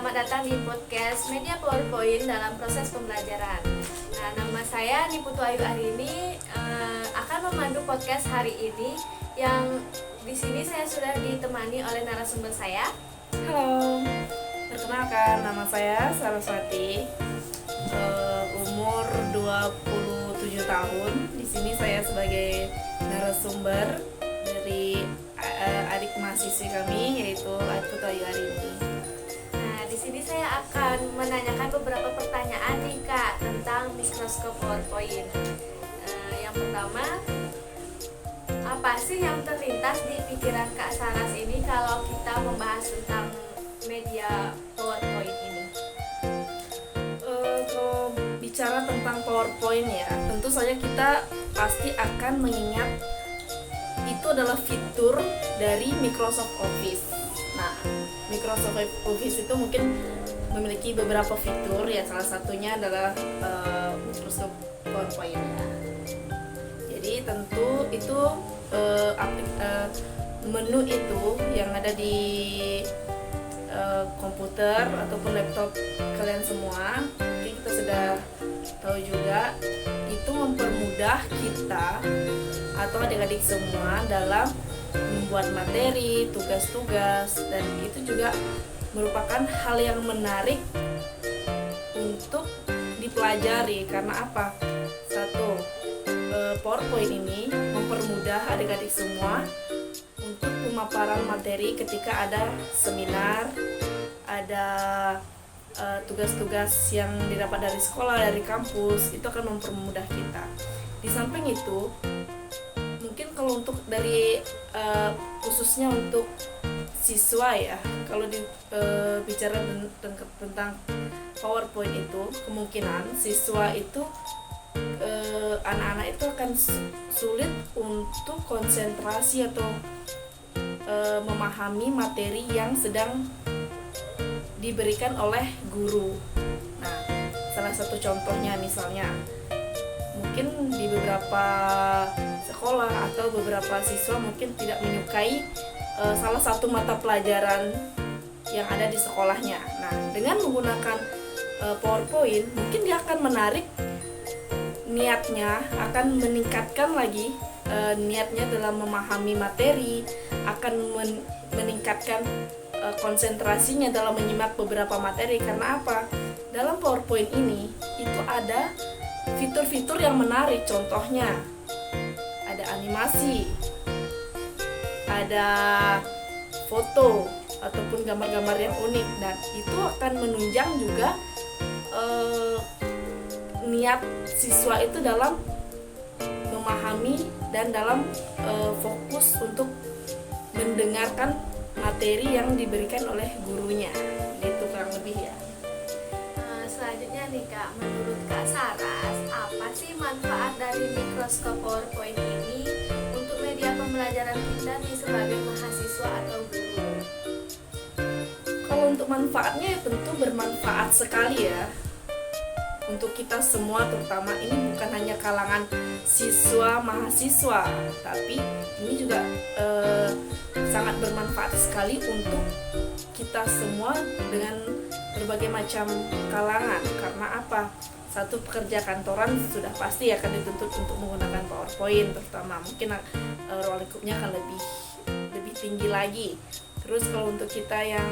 selamat datang di podcast Media PowerPoint dalam proses pembelajaran. Nah, nama saya Niputu Ayu Arini akan memandu podcast hari ini yang di sini saya sudah ditemani oleh narasumber saya. Halo, perkenalkan nama saya Saraswati, umur 27 tahun. Di sini saya sebagai narasumber dari adik mahasiswi kami yaitu Niputu Ayu Arini. Nah, di sini saya akan menanyakan beberapa pertanyaan nih Kak tentang mikroskop PowerPoint. Yang pertama, apa sih yang terlintas di pikiran Kak Saras ini kalau kita membahas tentang media PowerPoint ini? Kalau bicara tentang PowerPoint ya, tentu saja kita pasti akan mengingat itu adalah fitur dari Microsoft Office. Nah, Microsoft Office itu mungkin memiliki beberapa fitur ya, salah satunya adalah Microsoft PowerPoint ya. Jadi tentu itu menu itu yang ada di komputer ataupun laptop kalian semua, mungkin kita sudah tahu juga, itu mempermudah kita atau adik-adik semua dalam membuat materi, tugas-tugas, dan itu juga merupakan hal yang menarik untuk dipelajari. Karena apa? Satu, PowerPoint ini mempermudah adik-adik semua untuk pemaparan materi ketika ada seminar, ada tugas-tugas yang didapat dari sekolah, dari kampus, itu akan mempermudah kita. Di samping itu, mungkin kalau untuk dari khususnya untuk siswa ya, kalau bicara tentang PowerPoint itu, kemungkinan siswa itu anak-anak itu akan sulit untuk konsentrasi atau memahami materi yang sedang diberikan oleh guru. Nah, salah satu contohnya misalnya mungkin di beberapa sekolah atau beberapa siswa mungkin tidak menyukai salah satu mata pelajaran yang ada di sekolahnya. Nah, dengan menggunakan PowerPoint mungkin dia akan menarik niatnya, akan meningkatkan lagi niatnya dalam memahami materi, akan meningkatkan konsentrasinya dalam menyimak beberapa materi. Karena apa? Dalam PowerPoint ini itu ada fitur-fitur yang menarik. Contohnya ada animasi, ada foto ataupun gambar-gambar yang unik, dan itu akan menunjang juga niat siswa itu dalam memahami dan dalam fokus untuk mendengarkan materi yang diberikan oleh gurunya. Itu kurang lebih ya. Selanjutnya nih Kak, menurut Kak Saras, apa sih manfaat dari mikroskop PowerPoint ini untuk media pembelajaran kita nih sebagai mahasiswa atau guru? Kalau untuk manfaatnya tentu bermanfaat sekali ya untuk kita semua, terutama ini bukan hanya kalangan siswa mahasiswa, tapi ini juga sangat bermanfaat sekali untuk kita semua dengan berbagai macam kalangan. Karena apa? Satu, pekerja kantoran sudah pasti akan dituntut untuk menggunakan PowerPoint, terutama mungkin ruang lingkupnya akan lebih tinggi lagi. Terus kalau untuk kita yang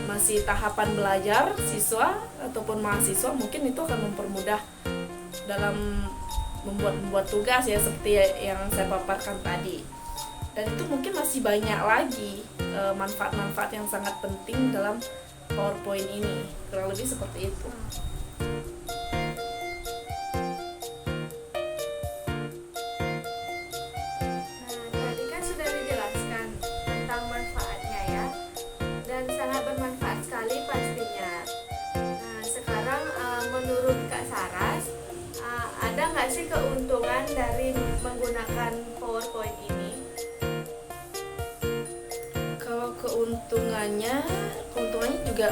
masih tahapan belajar, siswa ataupun mahasiswa, mungkin itu akan mempermudah dalam membuat tugas ya, seperti yang saya paparkan tadi. Dan itu mungkin masih banyak lagi manfaat-manfaat yang sangat penting dalam PowerPoint ini. Kurang lebih seperti itu. Tadi kan sudah dijelaskan tentang manfaatnya ya, dan sangat bermanfaat sekali pastinya. Nah, sekarang menurut Kak Saras, ada nggak sih keuntungan dari menggunakan PowerPoint ini? Kalau keuntungannya juga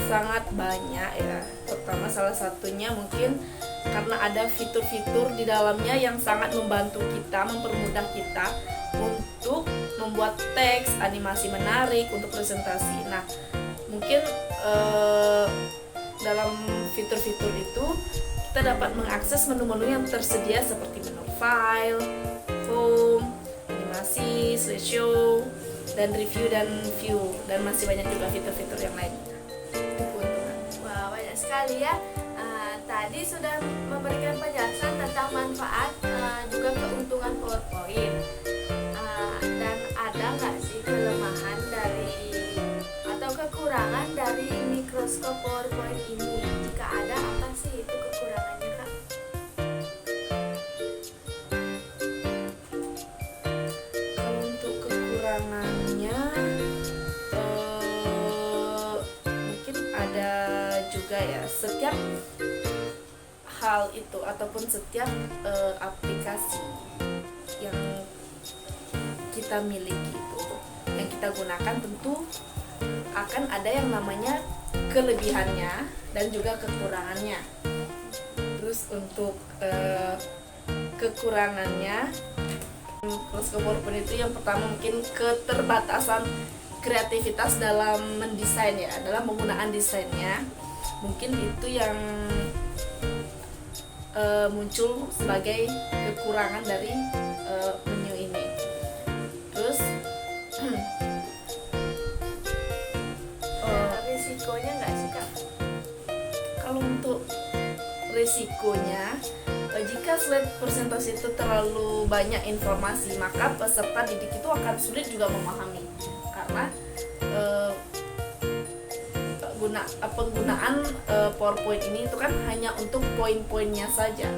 sangat banyak ya. Pertama, salah satunya mungkin karena ada fitur-fitur di dalamnya yang sangat membantu kita, mempermudah kita untuk membuat teks, animasi menarik untuk presentasi. Nah, mungkin dalam fitur-fitur itu kita dapat mengakses menu-menu yang tersedia seperti menu file, home, animasi, slideshow, dan review dan view, dan masih banyak juga fitur-fitur yang lain. Itu keuntungan. Wah, banyak sekali ya. Tadi sudah memberikan penjelasan tentang manfaat juga keuntungan PowerPoint. Dan ada nggak sih kelemahan dari atau kekurangan dari mikroskop PowerPoint ini? Jika ada, apa sih itu kekurangannya, Kak? Kalau untuk kekurangannya, mungkin ada juga ya. Setiap hal itu ataupun setiap aplikasi yang kita miliki itu, yang kita gunakan, tentu akan ada yang namanya kelebihannya dan juga kekurangannya. Terus untuk kekurangannya, mikroskop PowerPoint itu yang pertama mungkin keterbatasan kreativitas dalam mendesain ya, dalam penggunaan desainnya. Mungkin itu yang muncul sebagai kekurangan dari menu ini. Terus Risikonya nggak sih, Kak? kalau untuk risikonya, jika slide presentasi itu terlalu banyak informasi, maka peserta didik itu akan sulit juga memahami, karena penggunaan PowerPoint ini itu kan hanya untuk poin-poinnya saja,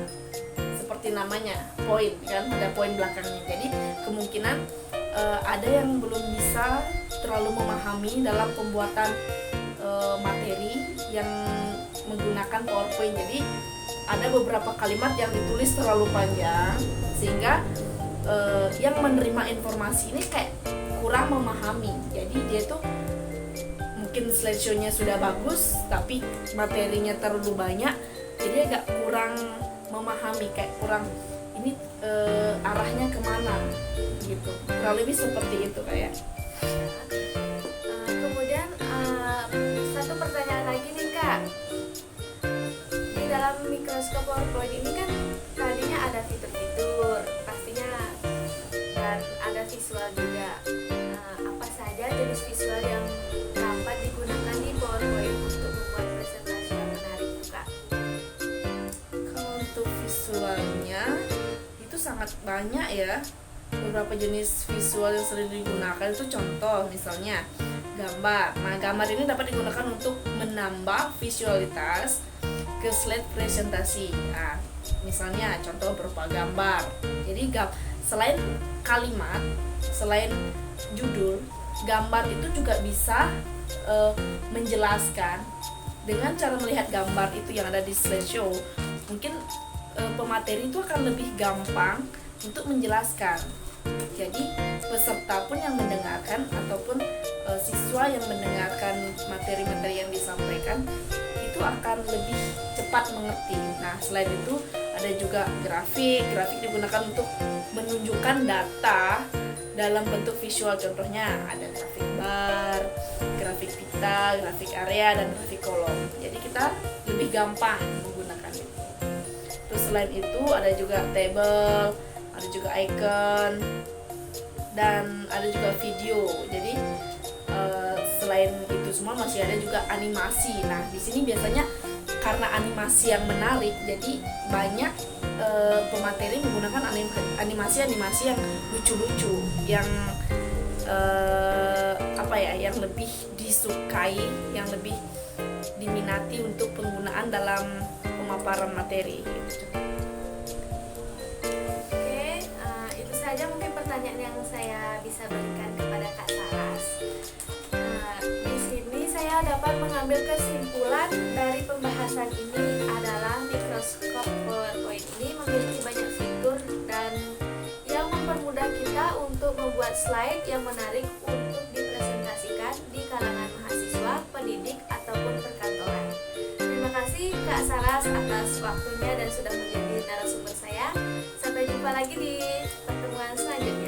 seperti namanya poin kan, ada poin belakangnya. Jadi kemungkinan ada yang belum bisa terlalu memahami dalam pembuatan materi yang menggunakan PowerPoint. Jadi ada beberapa kalimat yang ditulis terlalu panjang sehingga yang menerima informasi ini kayak kurang memahami. Jadi dia tuh mungkin slideshow-nya sudah bagus tapi materinya terlalu banyak, jadi agak kurang memahami, kayak kurang ini arahnya kemana gitu, kurang lebih seperti itu kayak. Kemudian satu pertanyaan lagi nih, Kak. Di dalam mikroskop PowerPoint ini kan tadinya ada fitur-fitur pastinya, dan ada visual juga. Apa saja jenis visual yang dapat digunakan di PowerPoint untuk membuat presentasi yang menarik itu, Kak? Kalau untuk visualnya itu sangat banyak ya. Beberapa jenis visual yang sering digunakan itu contoh misalnya gambar. Nah, gambar ini dapat digunakan untuk menambah visualitas ke slide presentasi. Nah, misalnya contoh berupa gambar. Jadi selain kalimat, selain judul, gambar itu juga bisa menjelaskan. Dengan cara melihat gambar itu yang ada di slideshow, mungkin pemateri itu akan lebih gampang untuk menjelaskan. Jadi peserta pun yang mendengarkan ataupun siswa yang mendengarkan materi-materi yang disampaikan itu akan lebih cepat mengerti. Nah, selain itu ada juga grafik digunakan untuk menunjukkan data dalam bentuk visual. Contohnya ada grafik bar, grafik pita, grafik area, dan grafik kolom. Jadi kita lebih gampang menggunakan itu. Terus selain itu ada juga table, ada juga icon, dan ada juga video. Jadi selain itu semua masih ada juga animasi. Nah, di sini biasanya karena animasi yang menarik, jadi banyak pemateri menggunakan animasi yang lucu-lucu, yang yang lebih disukai, yang lebih diminati untuk penggunaan dalam pemaparan materi gitu. Oke, itu saja mungkin pertanyaan yang saya bisa berikan kepada Kak Saras. Di sini saya dapat mengambil kesimpulan dari pembahasan ini adalah mikroskop PowerPoint ini memiliki banyak fitur dan yang mempermudah kita untuk membuat slide yang menarik untuk dipresentasikan di kalangan mahasiswa, pendidik, ataupun perkantoran. Terima kasih Kak Saras atas waktunya dan sudah menjadi narasumber saya. Sampai jumpa lagi di pertemuan selanjutnya.